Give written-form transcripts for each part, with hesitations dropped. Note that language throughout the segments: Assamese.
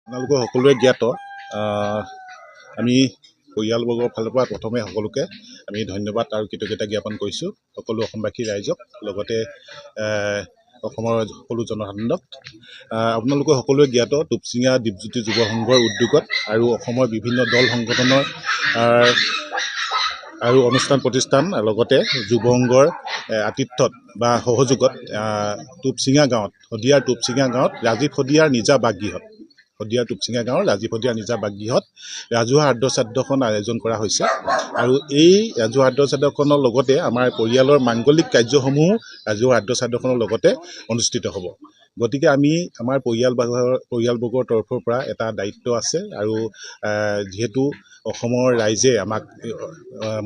আপোনালোকৰ সকলোৱে জ্ঞাত আমি পৰিয়ালবৰ্গৰ ফালৰ পৰা প্ৰথমে সকলোকে আমি ধন্যবাদ আৰু কৃতজ্ঞতা জ্ঞাপন কৰিছোঁ সকলো অসমবাসী ৰাইজক লগতে অসমৰ সকলো জনসাধাৰণক। আপোনালোকে সকলোৱে জ্ঞাত টুপচিঙা দ্বীপজ্যোতি যুৱ সংঘৰ উদ্যোগত আৰু অসমৰ বিভিন্ন দল সংগঠনৰ আৰু অনুষ্ঠান প্ৰতিষ্ঠান লগতে যুৱ সংঘৰ আতিথ্যত বা সহযোগত টুপচিঙা গাঁৱত ৰাজীৱ শদিয়াৰ নিজা বাসগৃহত টুপচিঙা গাঁৱৰ ৰাজীৱ শদিয়াৰ নিজা বাসগৃহত ৰাজহুৱা আদ্যশ্ৰাদ্ধখন আয়োজন কৰা হৈছে। আৰু এই ৰাজহুৱা আদ্যশ্ৰাদ্ধখনৰ লগতে আমাৰ পৰিয়ালৰ মাংগলিক কাৰ্যসমূহো ৰাজহুৱা আদ্যশ্ৰাদ্ধখনৰ লগতে অনুষ্ঠিত হ'ব। গতিকে আমি আমাৰ পৰিয়ালবৰ্গৰ তৰফৰ পৰা এটা দায়িত্ব আছে আৰু যিহেতু অসমৰ ৰাইজে আমাক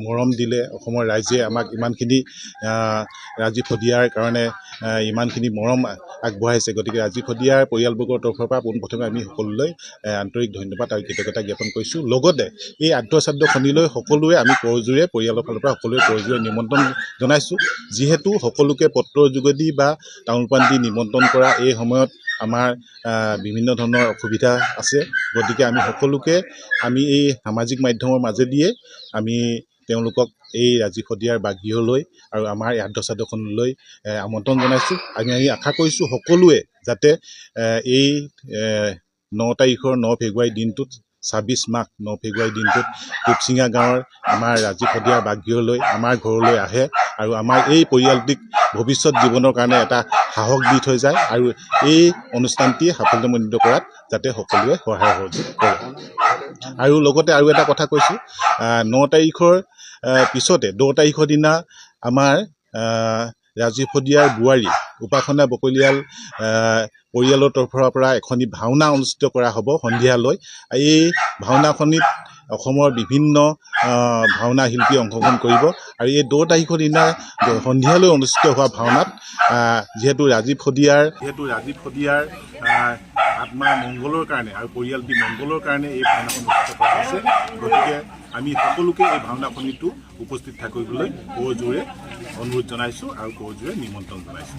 মৰম দিলে, অসমৰ ৰাইজে আমাক ইমানখিনি ৰাজীৱ শদিয়াৰ কাৰণে ইমানখিনি মৰম আগবঢ়াইছে, গতিকে ৰাজীৱ শদিয়াৰ পৰিয়ালবৰ্গৰ তৰফৰ পৰা পোনপ্ৰথমে আমি সকলোলৈ আন্তৰিক ধন্যবাদ আৰু কৃতজ্ঞতা জ্ঞাপন কৰিছোঁ। লগতে এই আদ্যশ্ৰাদ্ধখনিলৈ সকলোৱে আমি কৰজোৰে পৰিয়ালৰ ফালৰ পৰা সকলোৱে কৰজোৰে নিমন্ত্ৰণ জনাইছোঁ। যিহেতু সকলোকে পত্ৰৰ যোগেদি বা তামোল পাণ দি নিমন্ত্ৰণ কৰা এই সময়ত আমাৰ বিভিন্ন ধৰণৰ অসুবিধা আছে, গতিকে আমি সকলোকে আমি এই সামাজিক মাধ্যমৰ মাজেদিয়ে আমি তেওঁলোকক এই ৰাজীৱ শদিয়াৰ বাসগৃহলৈ আৰু আমাৰ এই আদ্যশ্ৰাদ্ধখনলৈ আমন্ত্ৰণ জনাইছোঁ। আমি আশা কৰিছোঁ সকলোৱে যাতে এই 9 ফেব্ৰুৱাৰী দিনটোত 26 মাঘ 9 ফেব্ৰুৱাৰী দিনটোত টুপচিঙা গাঁৱৰ আমাৰ ৰাজীৱ শদিয়াৰ বাসগৃহলৈ আমাৰ ঘৰলৈ আহে আৰু আমাৰ এই পৰিয়ালটিক ভৱিষ্যত জীৱনৰ কাৰণে এটা সাহস দি থৈ যায় আৰু এই অনুষ্ঠানটি সাফল্যমণ্ডিত কৰাত যাতে সকলোৱে সহায় সহযোগ কৰে। আৰু লগতে আৰু এটা কথা কৈছোঁ, 9 তাৰিখৰ পিছতে 10 তাৰিখৰ দিনা আমাৰ ৰাজীৱ শদিয়াৰ বোৱাৰী উপাসনা বকলিয়াল পৰিয়ালৰ তৰফৰ পৰা এখনি ভাওনা অনুষ্ঠিত কৰা হ'ব সন্ধিয়ালৈ। এই ভাওনাখনিত অসমৰ বিভিন্ন ভাওনা শিল্পী অংশগ্ৰহণ কৰিব আৰু এই 10 তাৰিখৰ দিনা সন্ধিয়ালৈ অনুষ্ঠিত হোৱা ভাওনাত যিহেতু ৰাজীৱ শদিয়াৰ আত্মাৰ মংগলৰ কাৰণে আৰু পৰিয়ালটি মংগলৰ কাৰণে এই ভাওনাখন অনুষ্ঠিত কৰা হৈছে। গতিকে আমি সকলোকে এই ভাওনাখনিতো উপস্থিত থাকিবলৈ কৰজোৰে অনুৰোধ জনাইছোঁ আৰু কৰজোৰে নিমন্ত্ৰণ জনাইছোঁ।